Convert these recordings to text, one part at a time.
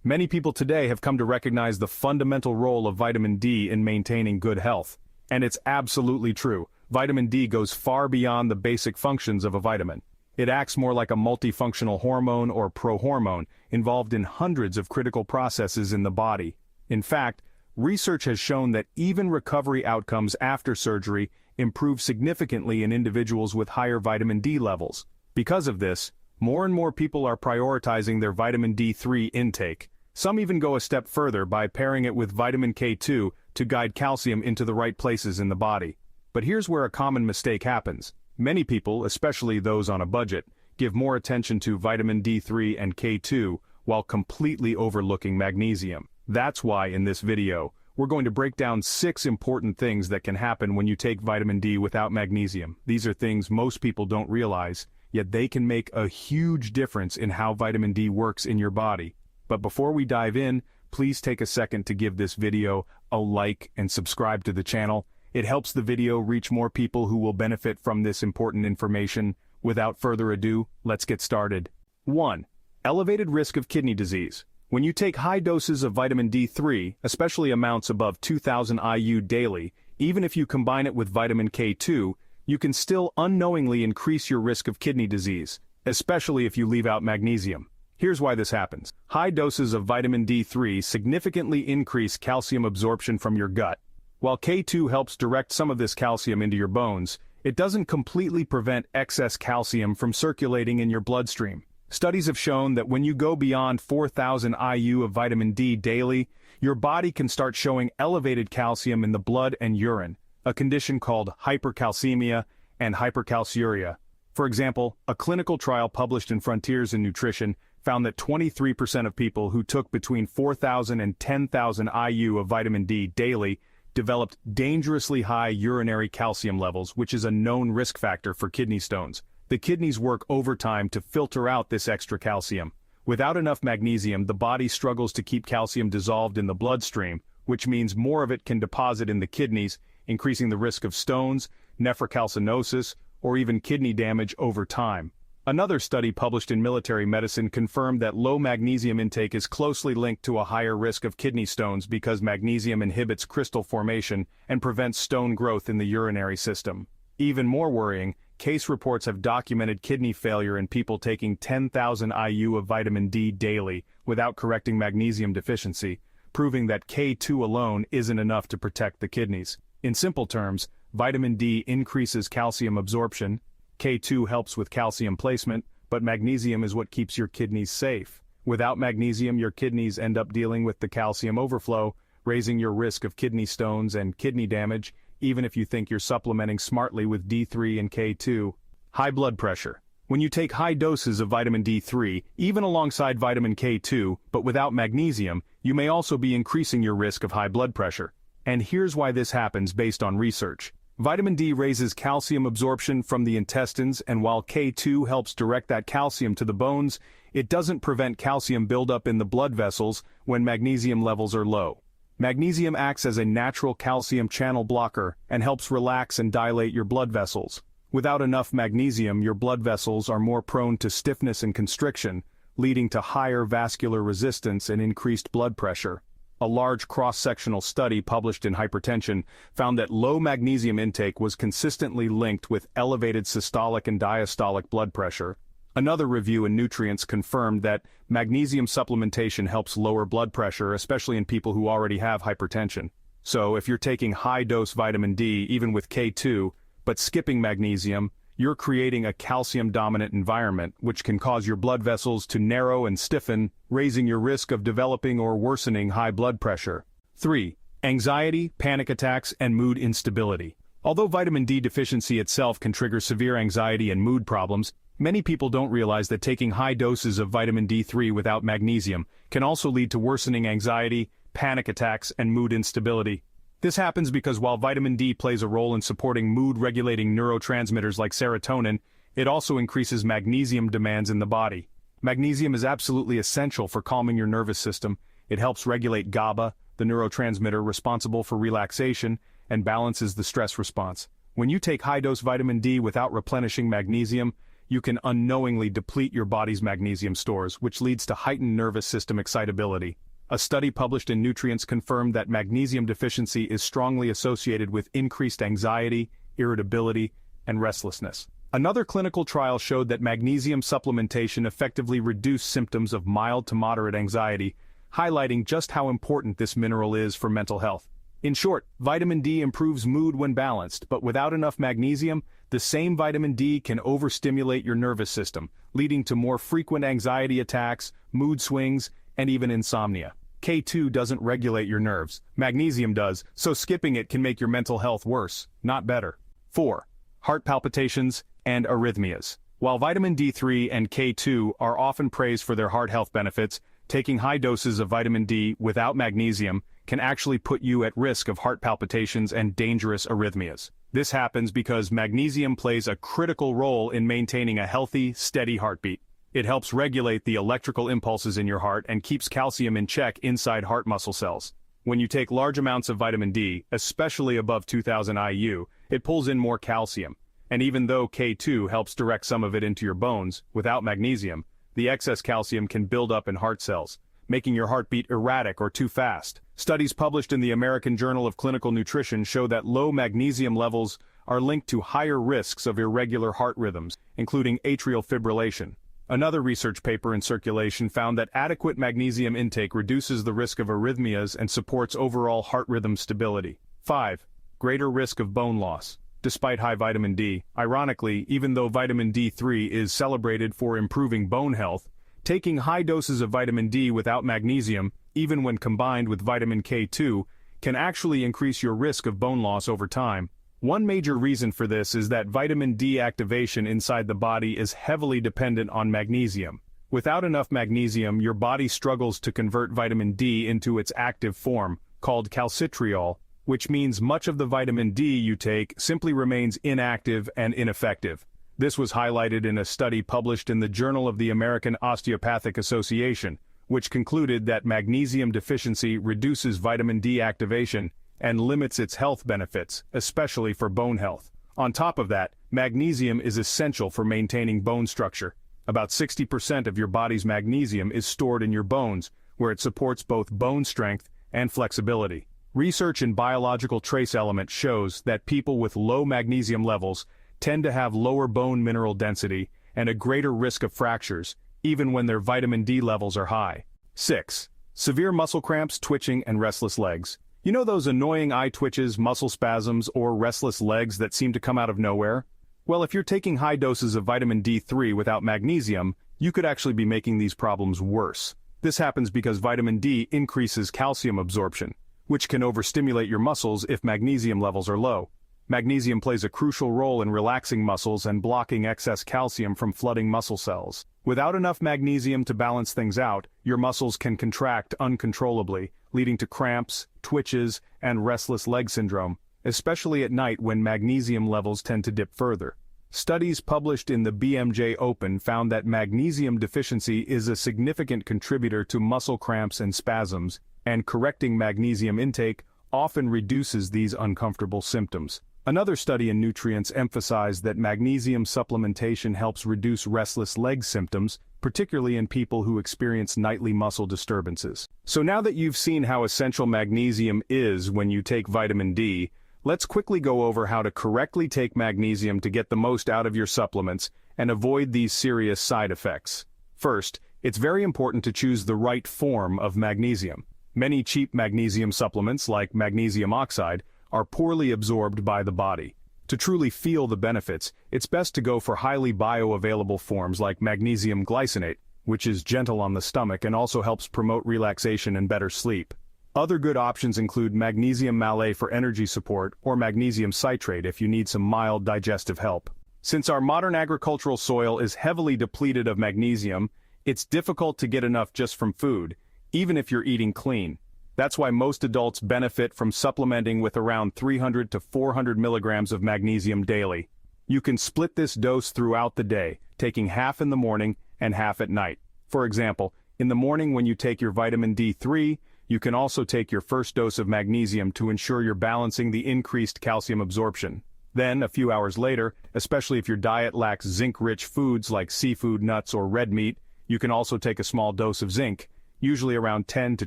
Many people today have come to recognize the fundamental role of vitamin D in maintaining good health. And it's absolutely true. Vitamin D goes far beyond the basic functions of a vitamin. It acts more like a multifunctional hormone or prohormone, involved in hundreds of critical processes in the body. In fact, research has shown that even recovery outcomes after surgery improve significantly in individuals with higher vitamin D levels. Because of this, more and more people are prioritizing their vitamin D3 intake. Some even go a step further by pairing it with vitamin K2 to guide calcium into the right places in the body. But here's where a common mistake happens. Many people, especially those on a budget, give more attention to vitamin D3 and K2 while completely overlooking magnesium. That's why in this video, we're going to break down 6 important things that can happen when you take vitamin D without magnesium. These are things most people don't realize, yet they can make a huge difference in how vitamin D works in your body. But before we dive in, please take a second to give this video a like and subscribe to the channel. It helps the video reach more people who will benefit from this important information. Without further ado, let's get started. 1. Elevated risk of kidney disease. When you take high doses of vitamin D3, especially amounts above 2000 IU daily, even if you combine it with vitamin K2, you can still unknowingly increase your risk of kidney disease, especially if you leave out magnesium. Here's why this happens. High doses of vitamin D3 significantly increase calcium absorption from your gut. While K2 helps direct some of this calcium into your bones, it doesn't completely prevent excess calcium from circulating in your bloodstream. Studies have shown that when you go beyond 4000 IU of vitamin D daily, your body can start showing elevated calcium in the blood and urine, a condition called hypercalcemia and hypercalciuria. For example, a clinical trial published in Frontiers in Nutrition found that 23% of people who took between 4000 and 10,000 IU of vitamin D daily developed dangerously high urinary calcium levels, which is a known risk factor for kidney stones. The kidneys work overtime to filter out this extra calcium. Without enough magnesium, the body struggles to keep calcium dissolved in the bloodstream, which means more of it can deposit in the kidneys, increasing the risk of stones, nephrocalcinosis, or even kidney damage over time. Another study published in Military Medicine confirmed that low magnesium intake is closely linked to a higher risk of kidney stones because magnesium inhibits crystal formation and prevents stone growth in the urinary system. Even more worrying, case reports have documented kidney failure in people taking 10,000 IU of vitamin D daily without correcting magnesium deficiency, proving that K2 alone isn't enough to protect the kidneys. In simple terms, vitamin D increases calcium absorption, K2 helps with calcium placement, but magnesium is what keeps your kidneys safe. Without magnesium, your kidneys end up dealing with the calcium overflow, raising your risk of kidney stones and kidney damage, even if you think you're supplementing smartly with D3 and K2. High blood pressure. When you take high doses of vitamin D3, even alongside vitamin K2, but without magnesium, you may also be increasing your risk of high blood pressure. And here's why this happens based on research. Vitamin D raises calcium absorption from the intestines, and while K2 helps direct that calcium to the bones, it doesn't prevent calcium buildup in the blood vessels when magnesium levels are low. Magnesium acts as a natural calcium channel blocker and helps relax and dilate your blood vessels. Without enough magnesium, your blood vessels are more prone to stiffness and constriction, leading to higher vascular resistance and increased blood pressure. A large cross-sectional study published in Hypertension found that low magnesium intake was consistently linked with elevated systolic and diastolic blood pressure. Another review in Nutrients confirmed that magnesium supplementation helps lower blood pressure, especially in people who already have hypertension. So if you're taking high-dose vitamin D, even with K2, but skipping magnesium, you're creating a calcium-dominant environment, which can cause your blood vessels to narrow and stiffen, raising your risk of developing or worsening high blood pressure. 3. Anxiety, panic attacks, and mood instability. Although vitamin D deficiency itself can trigger severe anxiety and mood problems, many people don't realize that taking high doses of vitamin D3 without magnesium can also lead to worsening anxiety, panic attacks, and mood instability. This happens because while vitamin D plays a role in supporting mood-regulating neurotransmitters like serotonin, it also increases magnesium demands in the body. Magnesium is absolutely essential for calming your nervous system. It helps regulate GABA, the neurotransmitter responsible for relaxation, and balances the stress response. When you take high-dose vitamin D without replenishing magnesium, you can unknowingly deplete your body's magnesium stores, which leads to heightened nervous system excitability. A study published in Nutrients confirmed that magnesium deficiency is strongly associated with increased anxiety, irritability, and restlessness. Another clinical trial showed that magnesium supplementation effectively reduced symptoms of mild to moderate anxiety, highlighting just how important this mineral is for mental health. In short, vitamin D improves mood when balanced, but without enough magnesium, the same vitamin D can overstimulate your nervous system, leading to more frequent anxiety attacks, mood swings, and even insomnia. K2 doesn't regulate your nerves. Magnesium does, so skipping it can make your mental health worse, not better. 4. Heart palpitations and arrhythmias. While vitamin D3 and K2 are often praised for their heart health benefits, taking high doses of vitamin D without magnesium can actually put you at risk of heart palpitations and dangerous arrhythmias. This happens because magnesium plays a critical role in maintaining a healthy, steady heartbeat. It helps regulate the electrical impulses in your heart and keeps calcium in check inside heart muscle cells. When you take large amounts of vitamin D, especially above 2000 IU, it pulls in more calcium. And even though K2 helps direct some of it into your bones, without magnesium, the excess calcium can build up in heart cells, making your heartbeat erratic or too fast. Studies published in the American Journal of Clinical Nutrition show that low magnesium levels are linked to higher risks of irregular heart rhythms, including atrial fibrillation. Another research paper in Circulation found that adequate magnesium intake reduces the risk of arrhythmias and supports overall heart rhythm stability. 5. Greater risk of bone loss. Despite high vitamin D, ironically, even though vitamin D3 is celebrated for improving bone health, taking high doses of vitamin D without magnesium, even when combined with vitamin K2, can actually increase your risk of bone loss over time. One major reason for this is that vitamin D activation inside the body is heavily dependent on magnesium. Without enough magnesium, your body struggles to convert vitamin D into its active form, called calcitriol, which means much of the vitamin D you take simply remains inactive and ineffective. This was highlighted in a study published in the Journal of the American Osteopathic Association, which concluded that magnesium deficiency reduces vitamin D activation and limits its health benefits, especially for bone health. On top of that, magnesium is essential for maintaining bone structure. About 60% of your body's magnesium is stored in your bones, where it supports both bone strength and flexibility. Research in biological trace elements shows that people with low magnesium levels tend to have lower bone mineral density and a greater risk of fractures, even when their vitamin D levels are high. 6. Severe muscle cramps, twitching, and restless legs. You know those annoying eye twitches, muscle spasms, or restless legs that seem to come out of nowhere? Well, if you're taking high doses of vitamin D3 without magnesium, you could actually be making these problems worse. This happens because vitamin D increases calcium absorption, which can overstimulate your muscles if magnesium levels are low. Magnesium plays a crucial role in relaxing muscles and blocking excess calcium from flooding muscle cells. Without enough magnesium to balance things out, your muscles can contract uncontrollably, leading to cramps, twitches, and restless leg syndrome, especially at night when magnesium levels tend to dip further. Studies published in the BMJ Open found that magnesium deficiency is a significant contributor to muscle cramps and spasms, and correcting magnesium intake often reduces these uncomfortable symptoms. Another study in Nutrients emphasized that magnesium supplementation helps reduce restless leg symptoms, particularly in people who experience nightly muscle disturbances. So now that you've seen how essential magnesium is when you take vitamin D, let's quickly go over how to correctly take magnesium to get the most out of your supplements and avoid these serious side effects. First, it's very important to choose the right form of magnesium. Many cheap magnesium supplements, like magnesium oxide, are poorly absorbed by the body. To truly feel the benefits, it's best to go for highly bioavailable forms like magnesium glycinate, which is gentle on the stomach and also helps promote relaxation and better sleep. Other good options include magnesium malate for energy support or magnesium citrate if you need some mild digestive help. Since our modern agricultural soil is heavily depleted of magnesium, it's difficult to get enough just from food, even if you're eating clean. That's why most adults benefit from supplementing with around 300 to 400 milligrams of magnesium daily. You can split this dose throughout the day, taking half in the morning and half at night. For example, in the morning when you take your vitamin D3, you can also take your first dose of magnesium to ensure you're balancing the increased calcium absorption. Then, a few hours later, especially if your diet lacks zinc-rich foods like seafood, nuts, or red meat, you can also take a small dose of zinc, usually around 10 to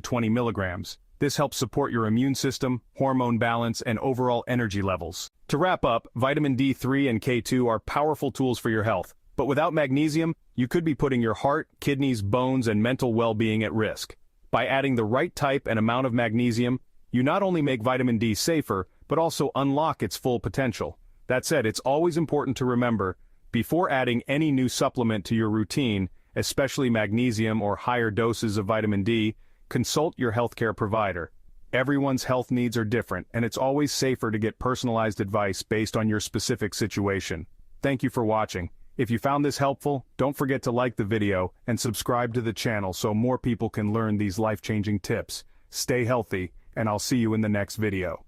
20 milligrams. This helps support your immune system, hormone balance, and overall energy levels. To wrap up, vitamin D3 and K2 are powerful tools for your health, but without magnesium, you could be putting your heart, kidneys, bones, and mental well-being at risk. By adding the right type and amount of magnesium, you not only make vitamin D safer, but also unlock its full potential. That said, it's always important to remember, before adding any new supplement to your routine, especially magnesium or higher doses of vitamin D, consult your healthcare provider. Everyone's health needs are different, and it's always safer to get personalized advice based on your specific situation. Thank you for watching. If you found this helpful, don't forget to like the video and subscribe to the channel so more people can learn these life-changing tips. Stay healthy, and I'll see you in the next video.